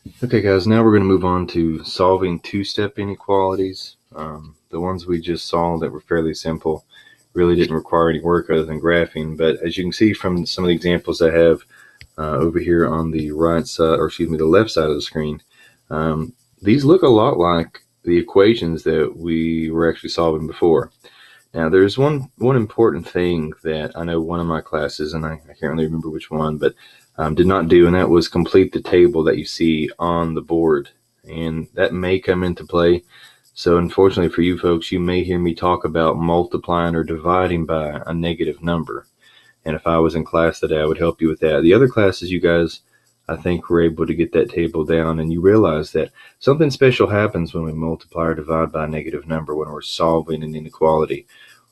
Okay guys, now we're going to move on to solving two-step inequalities. The ones we just saw that were fairly simple really didn't require any work other than graphing, but as you can see from some of the examples I have over here on the right side, or excuse me, the left side of the screen, these look a lot like the equations that we were actually solving before. Now there's one important thing that I know one of my classes, and I can't really remember which one, but did not do, and that was complete the table that you see on the board. And that may come into play. So unfortunately for you folks, you may hear me talk about multiplying or dividing by a negative number. And if I was in class today, I would help you with that. The other classes, you guys, I think, were able to get that table down, and you realize that something special happens when we multiply or divide by a negative number when we're solving an inequality,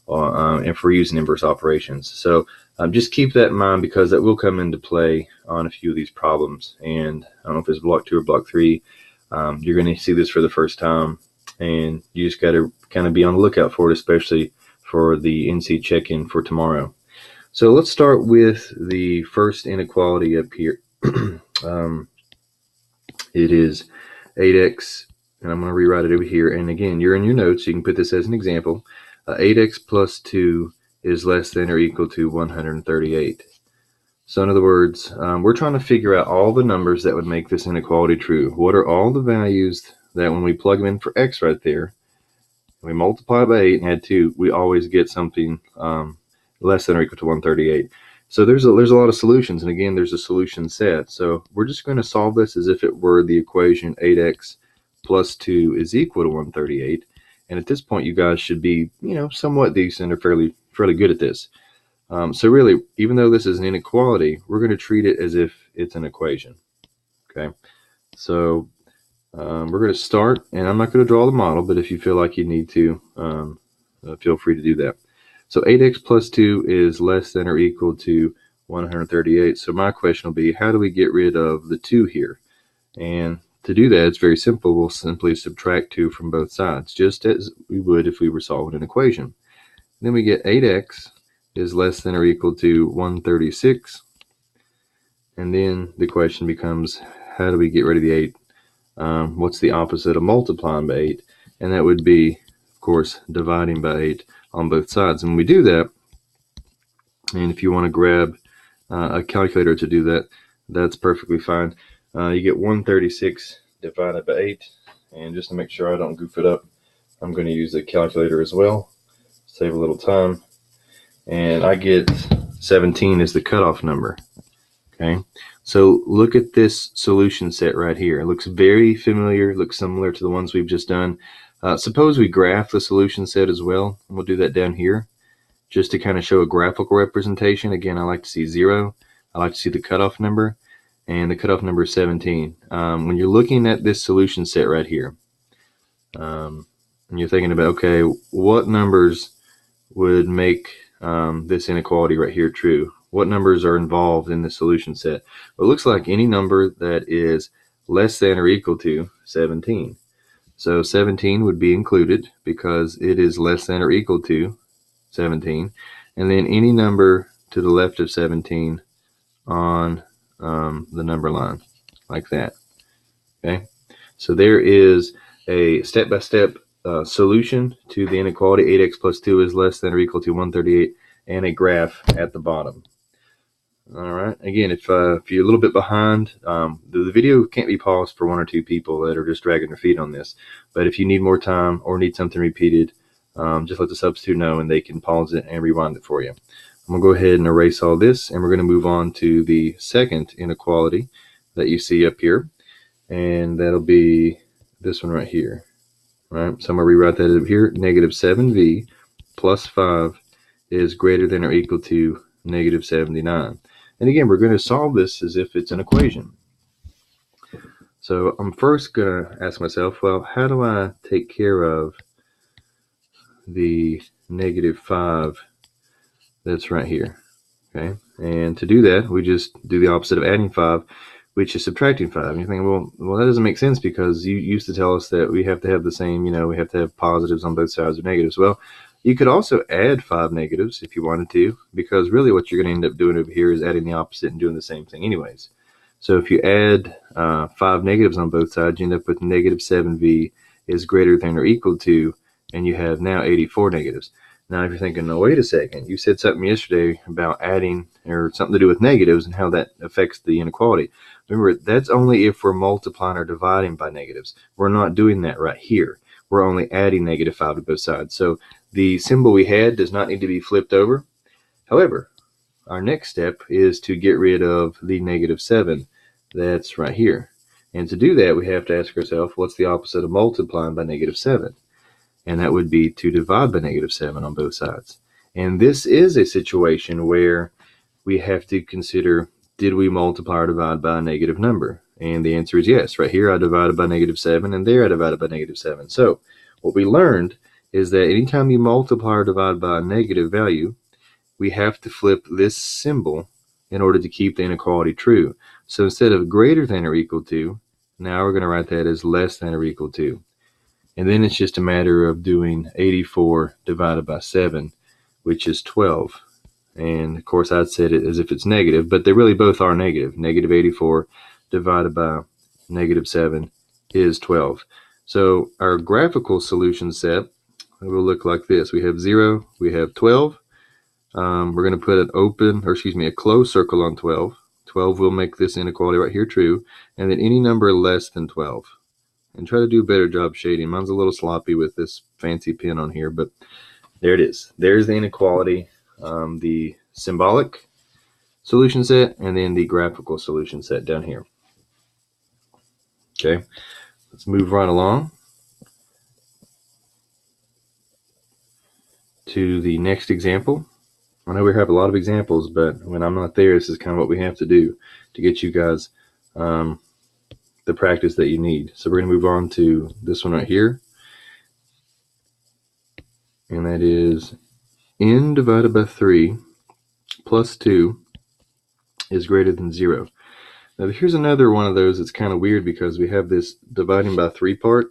and if we're using inverse operations. So just keep that in mind, because that will come into play on a few of these problems. And I don't know if it's block 2 or block 3. You're going to see this for the first time, and you just got to kind of be on the lookout for it, especially for the NC check-in for tomorrow. So let's start with the first inequality up here. It is 8x, and I'm going to rewrite it over here. And again, you're in your notes, so you can put this as an example. 8x plus 2 is less than or equal to 138. So in other words, we're trying to figure out all the numbers that would make this inequality true. What are all the values that when we plug them in for x right there, we multiply by 8 and add 2, we always get something less than or equal to 138. So there's a lot of solutions, and again, there's a solution set. So we're just going to solve this as if it were the equation 8x plus 2 is equal to 138. And at this point, you guys should be, somewhat decent or fairly good at this. So really, even though this is an inequality, we're going to treat it as if it's an equation. Okay, so we're going to start, and I'm not going to draw the model, but if you feel like you need to, feel free to do that. So 8x plus 2 is less than or equal to 138. So my question will be, how do we get rid of the 2 here? And to do that, it's very simple. We'll simply subtract 2 from both sides, just as we would if we were solving an equation. Then we get 8x is less than or equal to 136. And then the question becomes, how do we get rid of the 8? What's the opposite of multiplying by 8? And that would be, of course, dividing by 8 on both sides. And when we do that, and if you want to grab a calculator to do that, that's perfectly fine. You get 136 divided by 8. And just to make sure I don't goof it up, I'm going to use a calculator as well. Save a little time. And I get 17 as the cutoff number. Okay, so look at this solution set right here. It looks very familiar, looks similar to the ones we've just done. Suppose we graph the solution set as well. We'll do that down here just to kind of show a graphical representation. Again, I like to see 0. I like to see the cutoff number, and the cutoff number is 17. When you're looking at this solution set right here, and you're thinking about, okay, what numbers would make this inequality right here true? What numbers are involved in the solution set? Well, it looks like any number that is less than or equal to 17. So 17 would be included because it is less than or equal to 17. And then any number to the left of 17 on the number line, like that. Okay, so there is a step-by-step solution to the inequality 8x plus 2 is less than or equal to 138, and a graph at the bottom. All right, again, if you're a little bit behind, the video can't be paused for 1 or 2 people that are just dragging their feet on this. But if you need more time or need something repeated, just let the substitute know and they can pause it and rewind it for you. I'm going to go ahead and erase all this, and we're going to move on to the second inequality that you see up here, and that'll be this one right here. All right, so I'm going to rewrite that up here. Negative 7v plus 5 is greater than or equal to negative 79. And again, we're going to solve this as if it's an equation. So I'm first going to ask myself, well, how do I take care of the negative 5 that's right here? Okay, and to do that, we just do the opposite of adding 5, which is subtracting 5. And you're thinking, well, that doesn't make sense, because you used to tell us that we have to have the same, we have to have positives on both sides or negatives. Well, you could also add 5 negatives if you wanted to, because really what you're going to end up doing over here is adding the opposite and doing the same thing anyways. So if you add 5 negatives on both sides, you end up with negative 7v is greater than or equal to, and you have now 84 negatives. Now, if you're thinking, no, wait a second, you said something yesterday about adding or something to do with negatives and how that affects the inequality. Remember, that's only if we're multiplying or dividing by negatives. We're not doing that right here. We're only adding negative 5 to both sides. So the symbol we had does not need to be flipped over. However, our next step is to get rid of the negative 7 that's right here. And to do that, we have to ask ourselves, what's the opposite of multiplying by negative 7? And that would be to divide by negative 7 on both sides. And this is a situation where we have to consider, did we multiply or divide by a negative number? And the answer is yes. Right here I divided by negative 7, and there I divided by negative 7. So what we learned is that anytime you multiply or divide by a negative value, we have to flip this symbol in order to keep the inequality true. So instead of greater than or equal to, now we're going to write that as less than or equal to. And then it's just a matter of doing 84 divided by 7, which is 12. And of course I'd said it as if it's negative, but they really both are negative. Negative 84 divided by negative 7 is 12. So our graphical solution set will look like this. We have 0, we have 12. We're going to put a closed circle on 12. 12 will make this inequality right here true, and then any number less than 12. And try to do a better job shading. Mine's a little sloppy with this fancy pen on here, but there it is. There's the inequality, the symbolic solution set, and then the graphical solution set down here. Okay, let's move right along to the next example. I know we have a lot of examples, but when I'm not there, this is kind of what we have to do to get you guys the practice that you need. So we're going to move on to this one right here. And that is n divided by 3 plus 2 is greater than 0. Now here's another one of those that's kind of weird because we have this dividing by 3 part.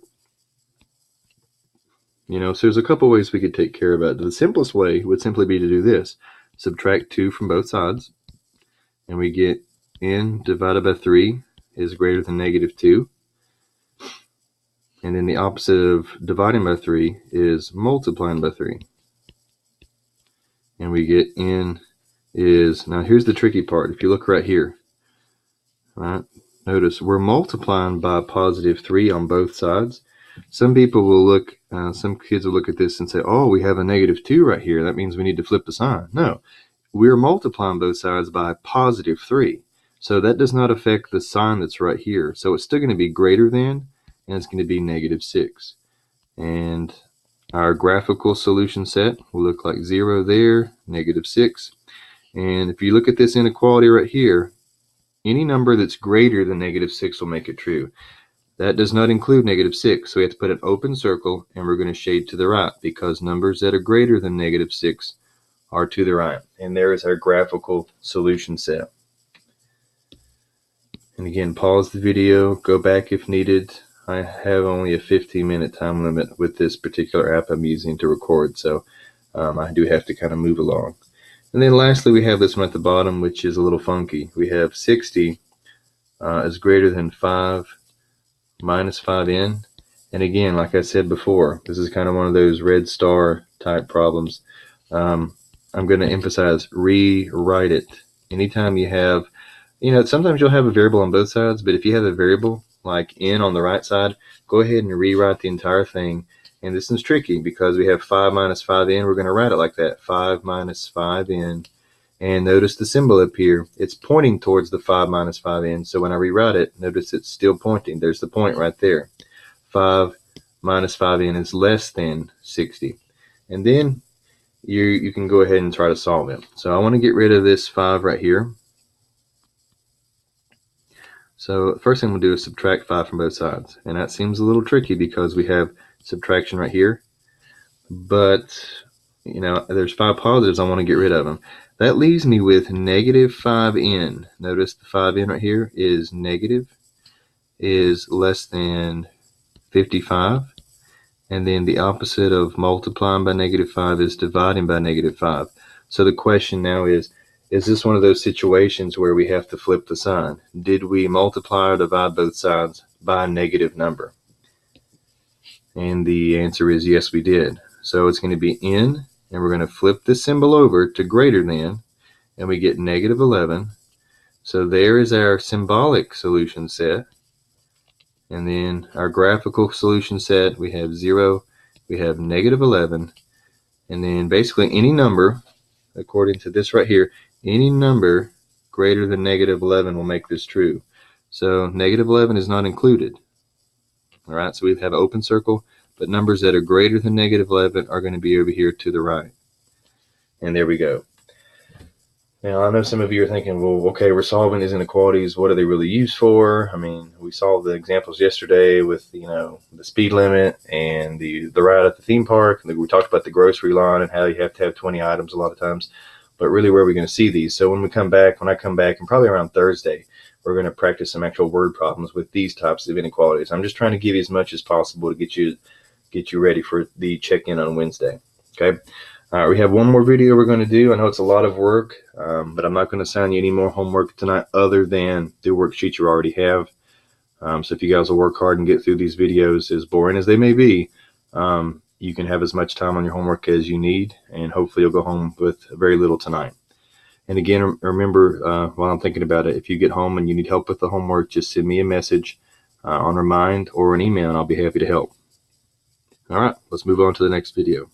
So there's a couple ways we could take care of it. The simplest way would simply be to do this. Subtract 2 from both sides, and we get n divided by 3 is greater than negative 2. And then the opposite of dividing by 3 is multiplying by 3. And we get n is, now here's the tricky part. If you look right here, right, notice we're multiplying by positive 3 on both sides. Some people will look, some kids will look at this and say, oh, we have a negative 2 right here. That means we need to flip the sign. No, we're multiplying both sides by positive 3. So that does not affect the sign that's right here. So it's still going to be greater than, and it's going to be negative 6. And our graphical solution set will look like 0 there, negative 6. And if you look at this inequality right here, any number that's greater than negative 6 will make it true. That does not include negative 6, so we have to put an open circle, and we're going to shade to the right because numbers that are greater than negative 6 are to the right. And there is our graphical solution set. And again, pause the video, go back if needed. I have only a 15-minute time limit with this particular app I'm using to record, so I do have to kind of move along. And then lastly, we have this one at the bottom, which is a little funky. We have 60 is greater than 5 minus 5n. And again, like I said before, this is kind of one of those red star type problems. I'm going to emphasize rewrite it. Anytime you have, sometimes you'll have a variable on both sides, but if you have a variable like n on the right side, go ahead and rewrite the entire thing. And this is tricky because we have 5 minus 5n. We're going to write it like that, 5 minus 5n. And notice the symbol up here. It's pointing towards the 5 minus 5n. So when I rewrite it, notice it's still pointing. There's the point right there. 5 minus 5n is less than 60. And then you can go ahead and try to solve it. So I want to get rid of this 5 right here. So the first thing we'll do is subtract 5 from both sides. And that seems a little tricky because we have subtraction right here. But, there's 5 positives. I want to get rid of them. That leaves me with negative 5n. Notice the 5n right here is negative, is less than 55. And then the opposite of multiplying by negative 5 is dividing by negative 5. So the question now is is this one of those situations where we have to flip the sign? Did we multiply or divide both sides by a negative number? And the answer is yes, we did. So it's going to be n, and we're going to flip this symbol over to greater than, and we get negative 11. So there is our symbolic solution set. And then our graphical solution set, we have 0, we have negative 11, and then basically any number, according to this right here, any number greater than negative 11 will make this true. So negative 11 is not included. All right, so we have an open circle, but numbers that are greater than negative 11 are going to be over here to the right. And there we go. Now, I know some of you are thinking, well, okay, we're solving these inequalities. What are they really used for? I mean, we solved the examples yesterday with, the speed limit and the ride at the theme park. And we talked about the grocery line and how you have to have 20 items a lot of times. But really, where are we going to see these? So when I come back, and probably around Thursday, we're going to practice some actual word problems with these types of inequalities. I'm just trying to give you as much as possible to get you ready for the check-in on Wednesday. Okay. We have one more video we're going to do. I know it's a lot of work, but I'm not going to assign you any more homework tonight other than the worksheet you already have. So if you guys will work hard and get through these videos, as boring as they may be, you can have as much time on your homework as you need, and hopefully you'll go home with very little tonight. And again, remember, while I'm thinking about it, if you get home and you need help with the homework, just send me a message on Remind or an email, and I'll be happy to help. All right, let's move on to the next video.